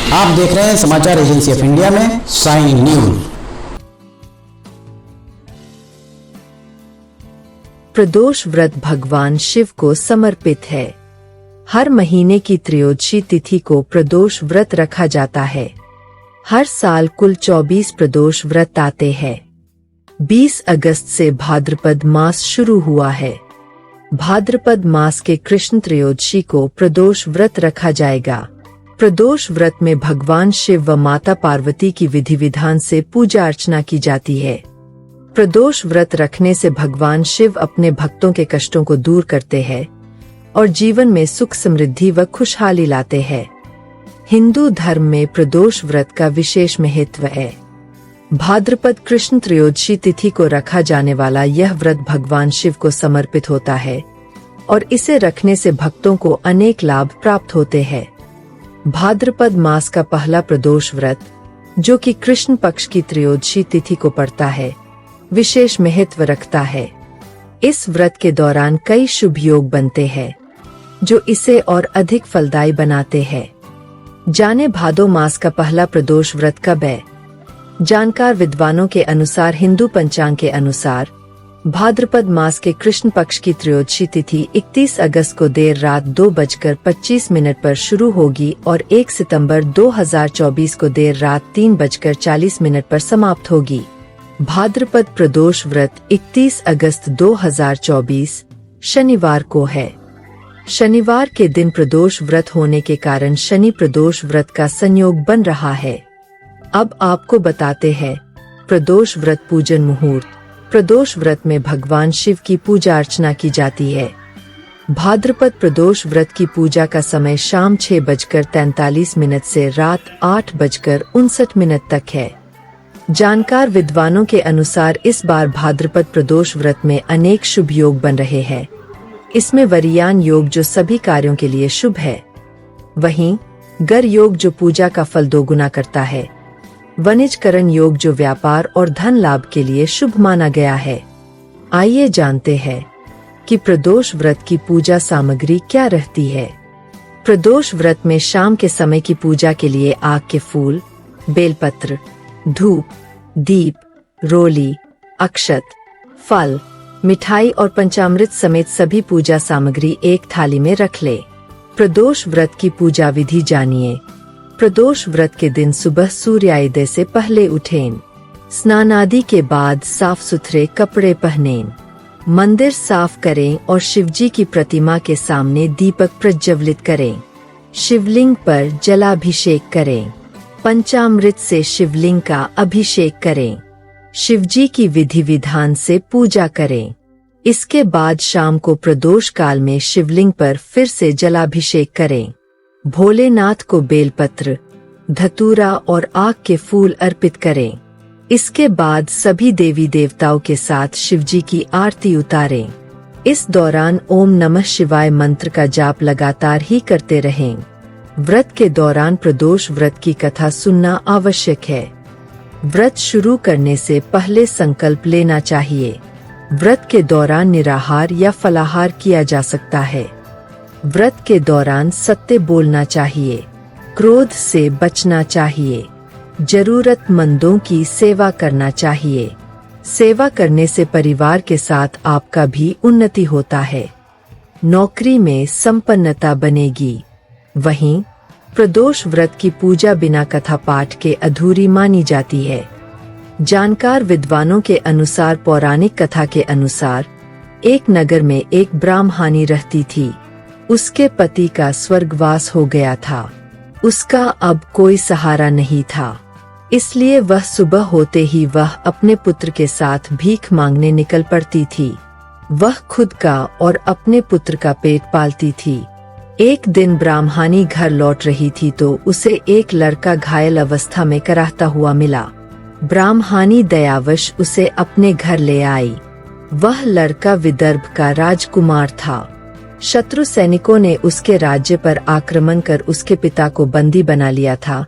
आप देख रहे हैं समाचार एजेंसी ऑफ इंडिया में साइन न्यूज। प्रदोष व्रत भगवान शिव को समर्पित है। हर महीने की त्रयोदशी तिथि को प्रदोष व्रत रखा जाता है। हर साल कुल 24 प्रदोष व्रत आते हैं। 20 अगस्त से भाद्रपद मास शुरू हुआ है। भाद्रपद मास के कृष्ण त्रयोदशी को प्रदोष व्रत रखा जाएगा। प्रदोष व्रत में भगवान शिव व माता पार्वती की विधि विधान से पूजा अर्चना की जाती है। प्रदोष व्रत रखने से भगवान शिव अपने भक्तों के कष्टों को दूर करते हैं और जीवन में सुख समृद्धि व खुशहाली लाते हैं। हिंदू धर्म में प्रदोष व्रत का विशेष महत्व है। भाद्रपद कृष्ण त्रयोदशी तिथि को रखा जाने वाला यह व्रत भगवान शिव को समर्पित होता है और इसे रखने से भक्तों को अनेक लाभ प्राप्त होते हैं। भाद्रपद मास का पहला प्रदोष व्रत, जो कि कृष्ण पक्ष की त्रयोदशी तिथि को पड़ता है, विशेष महत्व रखता है। इस व्रत के दौरान कई शुभ योग बनते हैं, जो इसे और अधिक फलदायी बनाते हैं। जाने भादो मास का पहला प्रदोष व्रत कब है? जानकार विद्वानों के अनुसार हिंदू पंचांग के अनुसार भाद्रपद मास के कृष्ण पक्ष की त्रयोदशी तिथि 31 अगस्त को देर रात 2:25 पर शुरू होगी और 1 सितंबर 2024 को देर रात 3:40 पर समाप्त होगी। भाद्रपद प्रदोष व्रत 31 अगस्त 2024 शनिवार को है। शनिवार के दिन प्रदोष व्रत होने के कारण शनि प्रदोष व्रत का संयोग बन रहा है। अब आपको बताते हैं प्रदोष व्रत पूजन मुहूर्त। प्रदोष व्रत में भगवान शिव की पूजा अर्चना की जाती है। भाद्रपद प्रदोष व्रत की पूजा का समय शाम 6:43 से रात 8:59 तक है। जानकार विद्वानों के अनुसार इस बार भाद्रपद प्रदोष व्रत में अनेक शुभ योग बन रहे हैं। इसमें वरियान योग जो सभी कार्यों के लिए शुभ है, वहीं गर योग जो पूजा का फल दोगुना करता है, वनिजकरण योग जो व्यापार और धन लाभ के लिए शुभ माना गया है। आइए जानते हैं कि प्रदोष व्रत की पूजा सामग्री क्या रहती है। प्रदोष व्रत में शाम के समय की पूजा के लिए आग के फूल, बेलपत्र, धूप, दीप, रोली, अक्षत, फल, मिठाई और पंचामृत समेत सभी पूजा सामग्री एक थाली में रख ले। प्रदोष व्रत की पूजा विधि जानिए। प्रदोष व्रत के दिन सुबह सूर्योदय से पहले उठें, स्नान आदि के बाद साफ सुथरे कपड़े पहनें, मंदिर साफ करें और शिवजी की प्रतिमा के सामने दीपक प्रज्वलित करें, शिवलिंग पर जलाभिषेक करें, पंचामृत से शिवलिंग का अभिषेक करें, शिवजी की विधि विधान से पूजा करें। इसके बाद शाम को प्रदोष काल में शिवलिंग पर फिर से जलाभिषेक करें। भोलेनाथ को बेलपत्र, धतूरा और आग के फूल अर्पित करें। इसके बाद सभी देवी देवताओं के साथ शिवजी की आरती उतारें। इस दौरान ओम नमः शिवाय मंत्र का जाप लगातार ही करते रहें। व्रत के दौरान प्रदोष व्रत की कथा सुनना आवश्यक है। व्रत शुरू करने से पहले संकल्प लेना चाहिए। व्रत के दौरान निराहार या फलाहार किया जा सकता है। व्रत के दौरान सत्य बोलना चाहिए। क्रोध से बचना चाहिए। जरूरतमंदों की सेवा करना चाहिए। सेवा करने से परिवार के साथ आपका भी उन्नति होता है। नौकरी में संपन्नता बनेगी। वहीं प्रदोष व्रत की पूजा बिना कथा पाठ के अधूरी मानी जाती है। जानकार विद्वानों के अनुसार पौराणिक कथा के अनुसार एक नगर में एक ब्राह्मणी रहती थी। उसके पति का स्वर्गवास हो गया था। उसका अब कोई सहारा नहीं था, इसलिए वह सुबह होते ही वह अपने पुत्र के साथ भीख मांगने निकल पड़ती थी। वह खुद का और अपने पुत्र का पेट पालती थी। एक दिन ब्राह्मणी घर लौट रही थी तो उसे एक लड़का घायल अवस्था में कराहता हुआ मिला। ब्राह्मणी दयावश उसे अपने घर ले आई। वह लड़का विदर्भ का राजकुमार था। शत्रु सैनिकों ने उसके राज्य पर आक्रमण कर उसके पिता को बंदी बना लिया था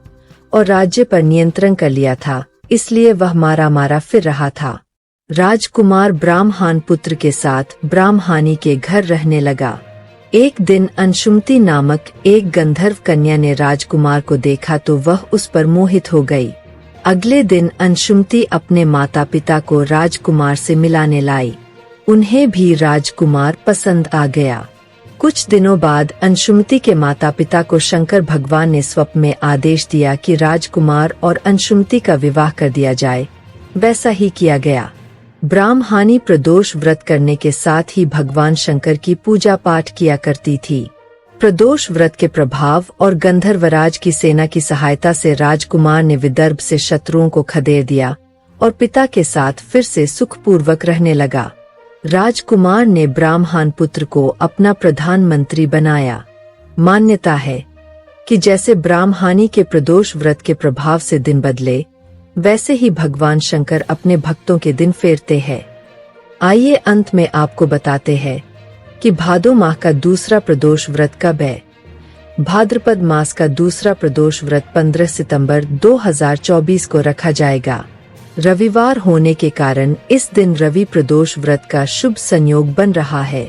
और राज्य पर नियंत्रण कर लिया था, इसलिए वह मारा मारा फिर रहा था। राजकुमार ब्राह्मण पुत्र के साथ ब्राह्मणी के घर रहने लगा। एक दिन अंशुमति नामक एक गंधर्व कन्या ने राजकुमार को देखा तो वह उस पर मोहित हो गई। अगले दिन अंशुमति अपने माता पिता को राजकुमार से मिलाने लाई। उन्हें भी राजकुमार पसंद आ गया। कुछ दिनों बाद अंशुमति के माता पिता को शंकर भगवान ने स्वप्न में आदेश दिया कि राजकुमार और अंशुमति का विवाह कर दिया जाए। वैसा ही किया गया। ब्राह्मणी प्रदोष व्रत करने के साथ ही भगवान शंकर की पूजा पाठ किया करती थी। प्रदोष व्रत के प्रभाव और गंधर्वराज की सेना की सहायता से राजकुमार ने विदर्भ से शत्रुओं को खदेड़ दिया और पिता के साथ फिर से सुखपूर्वक रहने लगा। राजकुमार ने ब्राह्मण पुत्र को अपना प्रधानमंत्री बनाया। मान्यता है कि जैसे ब्राह्मणी के प्रदोष व्रत के प्रभाव से दिन बदले, वैसे ही भगवान शंकर अपने भक्तों के दिन फेरते हैं। आइए अंत में आपको बताते हैं कि भादो माह का दूसरा प्रदोष व्रत कब है। भाद्रपद मास का दूसरा प्रदोष व्रत 15 सितंबर 2024 को रखा जाएगा। रविवार होने के कारण इस दिन रवि प्रदोष व्रत का शुभ संयोग बन रहा है।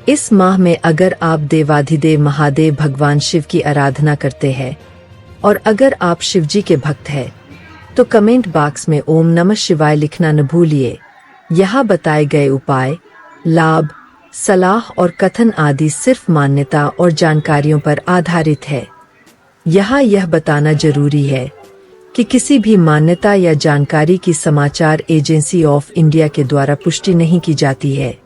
इस माह में अगर आप देवाधिदेव महादेव भगवान शिव की आराधना करते हैं और अगर आप शिव जी के भक्त हैं तो कमेंट बॉक्स में ओम नमः शिवाय लिखना न भूलिए। यहाँ बताए गए उपाय, लाभ, सलाह और कथन आदि सिर्फ मान्यता और जानकारियों पर आधारित है। यहाँ यह बताना जरूरी है कि किसी भी मान्यता या जानकारी की समाचार एजेंसी ऑफ इंडिया के द्वारा पुष्टि नहीं की जाती है।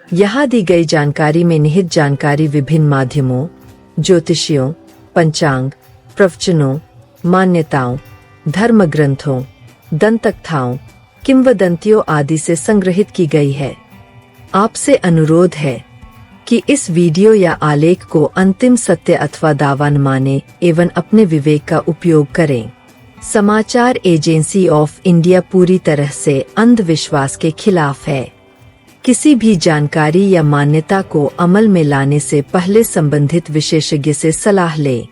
यहाँ दी गई जानकारी में निहित जानकारी विभिन्न माध्यमों, ज्योतिषियों, पंचांग, प्रवचनों, मान्यताओं, धर्म ग्रंथों, दंतकथाओं, किंवदंतियों आदि से संग्रहित की गई है। आपसे अनुरोध है कि इस वीडियो या आलेख को अंतिम सत्य अथवा दावा न माने एवं अपने विवेक का उपयोग करें। समाचार एजेंसी ऑफ इंडिया पूरी तरह से अंधविश्वास के खिलाफ है। किसी भी जानकारी या मान्यता को अमल में लाने से पहले संबंधित विशेषज्ञ से सलाह लें।